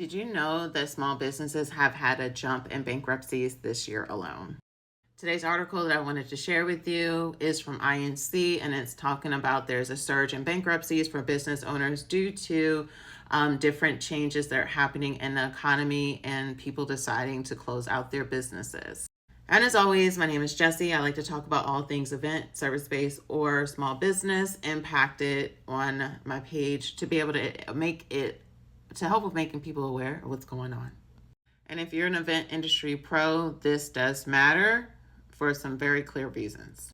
Did you know that small businesses have had a jump in bankruptcies this year alone? Today's article that I wanted to share with you is from INC, and it's talking about there's a surge in bankruptcies for business owners due to different changes that are happening in the economy and people deciding to close out their businesses. And as always, my name is Jessie. I like to talk about all things event, service based, or small business impacted on my page to be able to make it to help with making people aware of what's going on. And if you're an event industry pro, this does matter for some very clear reasons.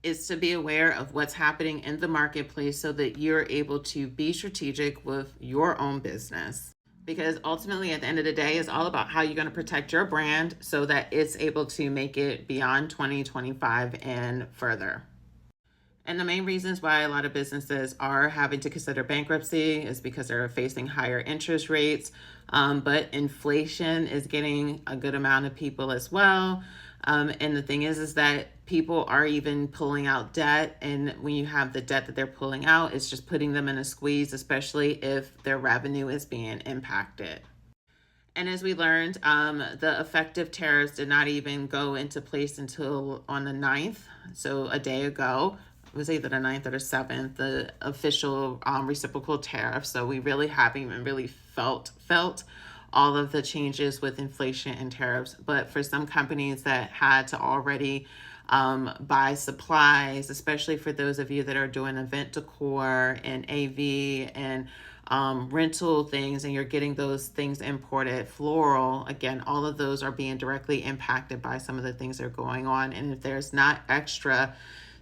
It's to be aware of what's happening in the marketplace so that you're able to be strategic with your own business. Because ultimately, at the end of the day, it's all about how you're going to protect your brand so that it's able to make it beyond 2025 and further. And the main reasons why a lot of businesses are having to consider bankruptcy is because they're facing higher interest rates, but inflation is getting a good amount of people as well. And the thing is that people are even pulling out debt. And when you have the debt that they're pulling out, it's just putting them in a squeeze, especially if their revenue is being impacted. And as we learned, the effective tariffs did not even go into place until on the 9th, so a day ago. It was either the 9th or the 7th, the official reciprocal tariff. So we really haven't even really felt all of the changes with inflation and tariffs. But for some companies that had to already buy supplies, especially for those of you that are doing event decor and AV and rental things, and you're getting those things imported, floral, again, all of those are being directly impacted by some of the things that are going on. And if there's not extra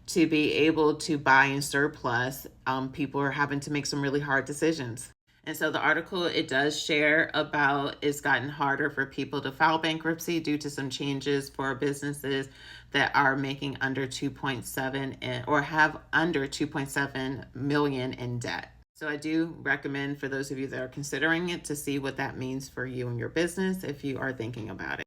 to be able to buy in surplus, people are having to make some really hard decisions. And so the article, it does share about it's gotten harder for people to file bankruptcy due to some changes for businesses that are making under 2.7 or have under 2.7 million in debt. So I do recommend for those of you that are considering it to see what that means for you and your business if you are thinking about it.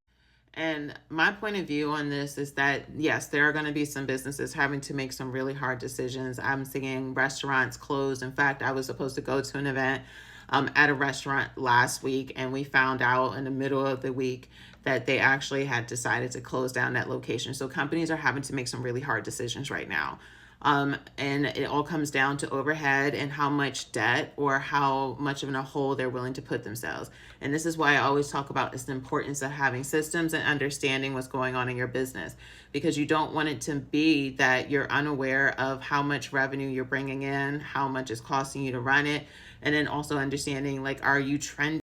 And my point of view on this is that, yes, there are going to be some businesses having to make some really hard decisions. I'm seeing restaurants closed. In fact, I was supposed to go to an event at a restaurant last week, and we found out in the middle of the week that they actually had decided to close down that location. So companies are having to make some really hard decisions right now. And it all comes down to overhead and how much debt or how much of a hole they're willing to put themselves. And this is why I always talk about the importance of having systems and understanding what's going on in your business, because you don't want it to be that you're unaware of how much revenue you're bringing in, how much it's costing you to run it, and then also understanding, like, are you trending